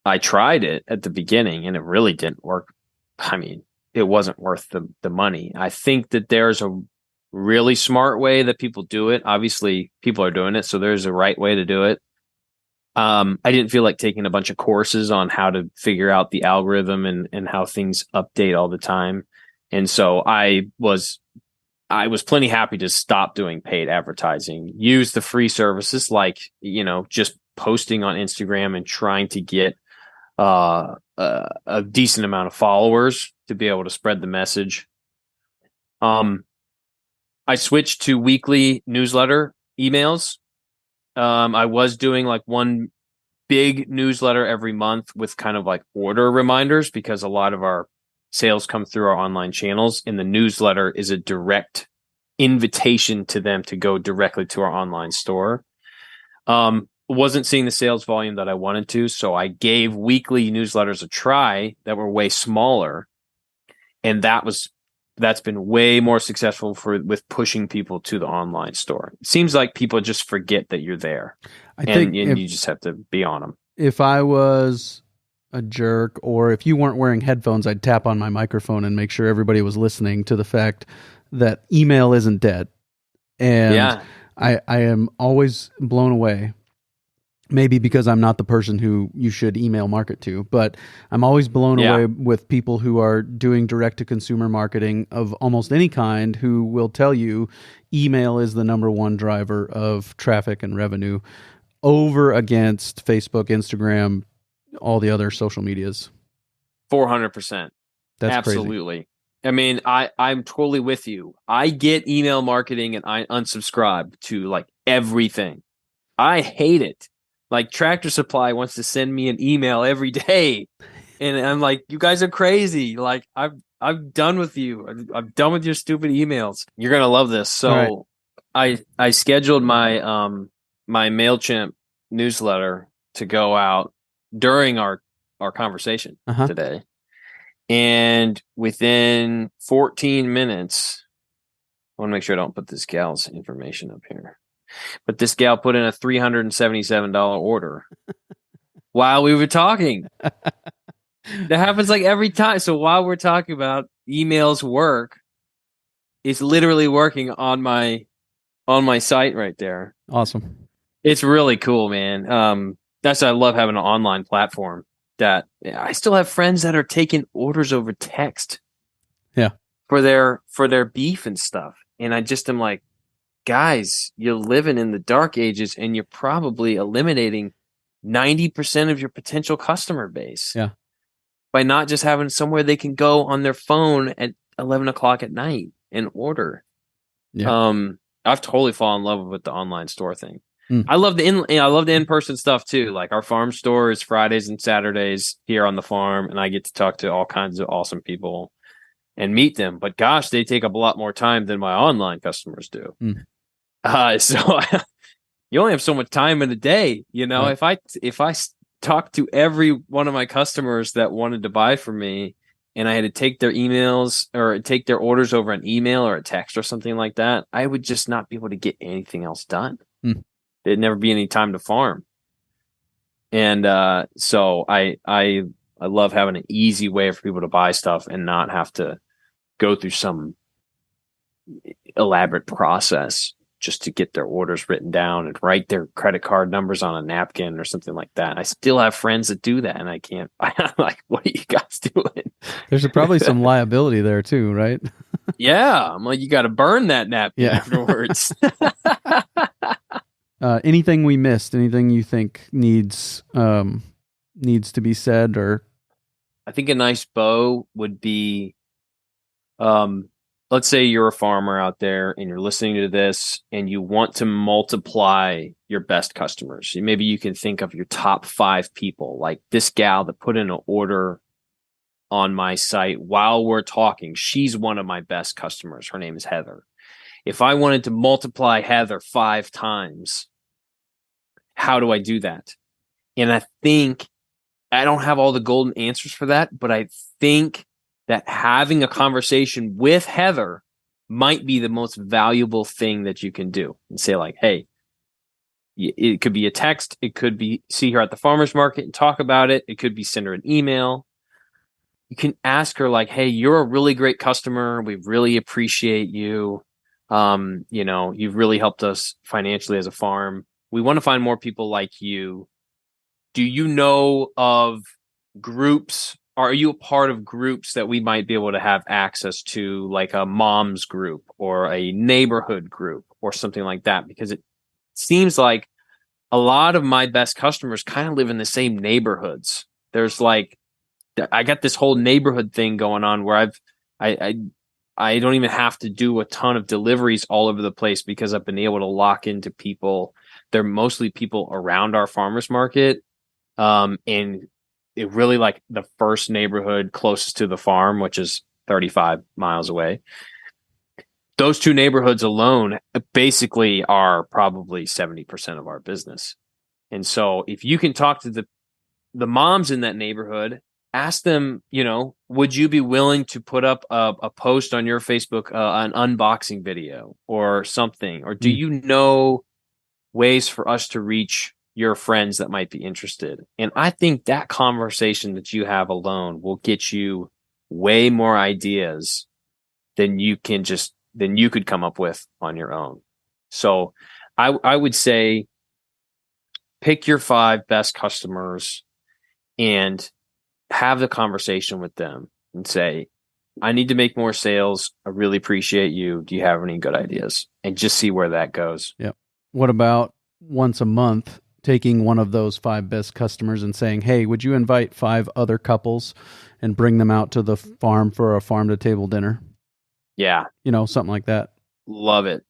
I tried it at the beginning and it really didn't work I mean, it wasn't worth the money. I think that there's a really smart way that people do it. Obviously, people are doing it, so there's a right way to do it. I didn't feel like taking a bunch of courses on how to figure out the algorithm and how things update all the time. And so I was plenty happy to stop doing paid advertising, use the free services like, just posting on Instagram and trying to get a decent amount of followers to be able to spread the message. I switched to weekly newsletter emails. I was doing like one big newsletter every month with kind of like order reminders, because a lot of our sales come through our online channels, and the newsletter is a direct invitation to them to go directly to our online store. Wasn't seeing the sales volume that I wanted to, so I gave weekly newsletters a try that were way smaller, and that's been way more successful with pushing people to the online store. It seems like people just forget that you're there, and you just have to be on them. If I was a jerk, or if you weren't wearing headphones, I'd tap on my microphone and make sure everybody was listening to the fact that email isn't dead. And I am always blown away. Maybe because I'm not the person who you should email market to, but I'm always blown away with people who are doing direct-to-consumer marketing of almost any kind, who will tell you email is the number one driver of traffic and revenue over against Facebook, Instagram, all the other social medias. 400%. That's absolutely crazy. I mean, I'm totally with you. I get email marketing and I unsubscribe to like everything. I hate it. Like Tractor Supply wants to send me an email every day, and I'm like, you guys are crazy. Like I'm done with you. I'm done with your stupid emails. You're gonna love this. So right. I scheduled my my MailChimp newsletter to go out during our conversation today, and within 14 minutes, I want to make sure I don't put this gal's information up here. But this gal put in a $377 order while we were talking. That happens like every time. So while we're talking about emails work, it's literally working on my site right there. Awesome. It's really cool, man. That's why I love having an online platform that I still have friends that are taking orders over text. Yeah. For their beef and stuff. And I just am like, guys, you're living in the dark ages, and you're probably eliminating 90% of your potential customer base. Yeah. By not just having somewhere they can go on their phone at 11 o'clock at night and order. Yeah. I've totally fallen in love with the online store thing. I love the in-person stuff too. Like our farm store is Fridays and Saturdays here on the farm, and I get to talk to all kinds of awesome people and meet them. But gosh, they take up a lot more time than my online customers do. So you only have so much time in a day. Right. If I talked to every one of my customers that wanted to buy from me, and I had to take their emails or take their orders over an email or a text or something like that, I would just not be able to get anything else done. There'd never be any time to farm. And so I love having an easy way for people to buy stuff and not have to go through some elaborate process just to get their orders written down and write their credit card numbers on a napkin or something like that. I still have friends that do that, and I can't. I'm like, what are you guys doing? There's probably some liability there too, right? Yeah, I'm like, you got to burn that napkin afterwards. Anything we missed? Anything you think needs to be said? Or I think a nice bow would be, let's say you're a farmer out there and you're listening to this and you want to multiply your best customers. Maybe you can think of your top 5 people, like this gal that put in an order on my site while we're talking. She's one of my best customers. Her name is Heather. If I wanted to multiply Heather 5 times, how do I do that? And I think I don't have all the golden answers for that, but I think that having a conversation with Heather might be the most valuable thing that you can do. And say like, hey, it could be a text. It could be see her at the farmer's market and talk about it. It could be send her an email. you can ask her like, hey, you're a really great customer. We really appreciate you. You've really helped us financially as a farm. We want to find more people like you. Do you know of groups? Are you a part of groups that we might be able to have access to, like a mom's group or a neighborhood group or something like that? Because it seems like a lot of my best customers kind of live in the same neighborhoods. There's like, I got this whole neighborhood thing going on where I don't even have to do a ton of deliveries all over the place because I've been able to lock into people. They're mostly people around our farmers market. And it really like the first neighborhood closest to the farm, which is 35 miles away. Those two neighborhoods alone basically are probably 70% of our business. And so if you can talk to the moms in that neighborhood, ask them, would you be willing to put up a post on your Facebook, an unboxing video or something? Or do you know ways for us to reach your friends that might be interested? And I think that conversation that you have alone will get you way more ideas than you could come up with on your own. So I would say pick your 5 best customers and have the conversation with them and say, I need to make more sales. I really appreciate you. Do you have any good ideas? And just see where that goes. Yep. What about once a month, taking one of those 5 best customers and saying, hey, would you invite 5 other couples and bring them out to the farm for a farm to table dinner? Yeah. Something like that. Love it.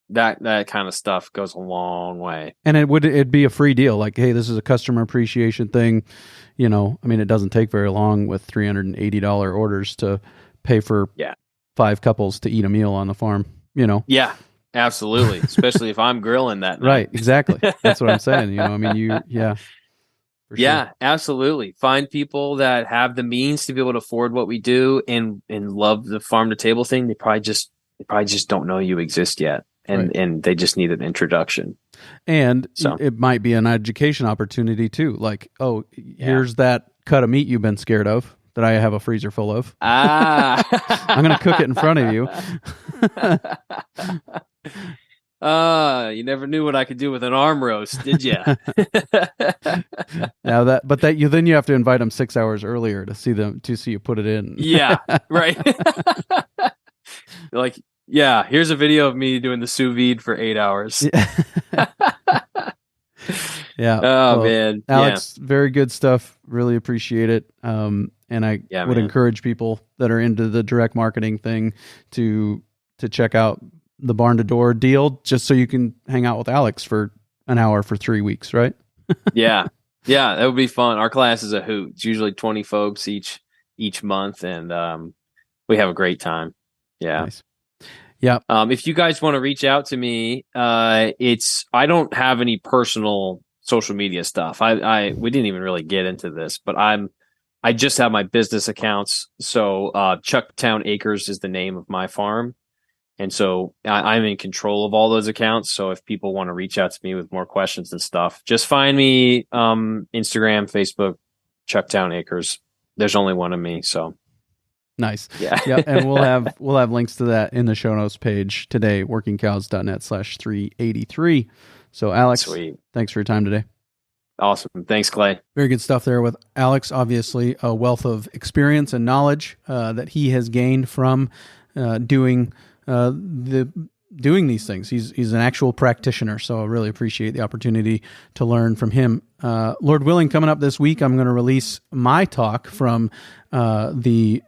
That kind of stuff goes a long way. And it'd be a free deal. Like, hey, this is a customer appreciation thing. It doesn't take very long with $380 orders to pay for 5 couples to eat a meal on the farm, Yeah, absolutely. Especially if I'm grilling that night. Right. Exactly. That's what I'm saying. Yeah, absolutely. Find people that have the means to be able to afford what we do and love the farm to table thing. They probably just don't know you exist yet. And they just need an introduction. And it might be an education opportunity too. Like, here's that cut of meat you've been scared of that I have a freezer full of. I'm going to cook it in front of you. You never knew what I could do with an arm roast, did you? Then you have to invite them 6 hours earlier to see you put it in. Yeah, right. Like, yeah, here's a video of me doing the sous vide for 8 hours. Yeah. Oh, man. Alex, very good stuff. Really appreciate it. And I would encourage people that are into the direct marketing thing to check out the barn to door deal, just so you can hang out with Alex for an hour for 3 weeks, right? Yeah, that would be fun. Our class is a hoot. It's usually 20 folks each month, and we have a great time. Yeah. Nice. Yeah. If you guys want to reach out to me, I don't have any personal social media stuff. We didn't even really get into this, but I just have my business accounts. So Chucktown Acres is the name of my farm. And so I'm in control of all those accounts. So if people want to reach out to me with more questions and stuff, just find me Instagram, Facebook, Chucktown Acres. There's only one of me. So nice. Yeah. Yeah. And we'll have links to that in the show notes page today, workingcows.net/383. So Alex, sweet. Thanks for your time today. Awesome. Thanks, Clay. Very good stuff there with Alex. Obviously a wealth of experience and knowledge that he has gained from doing these things. He's an actual practitioner, so I really appreciate the opportunity to learn from him. Lord willing, coming up this week, I'm going to release my talk from the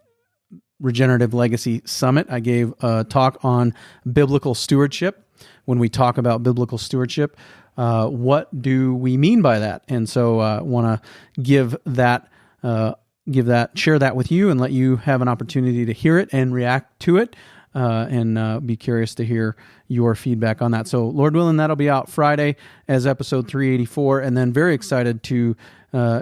Regenerative Legacy Summit. I gave a talk on biblical stewardship. When we talk about biblical stewardship, what do we mean by that? And so I want to share that with you and let you have an opportunity to hear it and react to it. And be curious to hear your feedback on that. So Lord willing, that'll be out Friday as episode 384. And then very excited to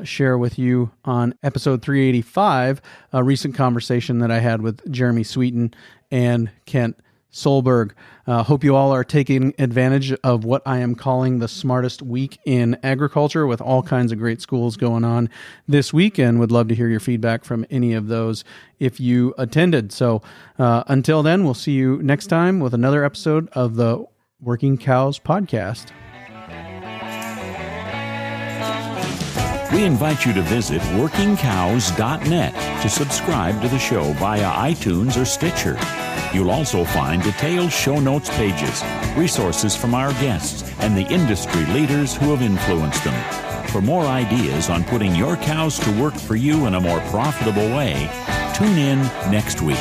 share with you on episode 385, a recent conversation that I had with Jeremy Sweeten and Kent Solberg. Hope you all are taking advantage of what I am calling the smartest week in agriculture, with all kinds of great schools going on this week, and would love to hear your feedback from any of those if you attended. So until then, we'll see you next time with another episode of the Working Cows Podcast. We invite you to visit workingcows.net to subscribe to the show via iTunes or Stitcher. You'll also find detailed show notes pages, resources from our guests, and the industry leaders who have influenced them. For more ideas on putting your cows to work for you in a more profitable way, tune in next week.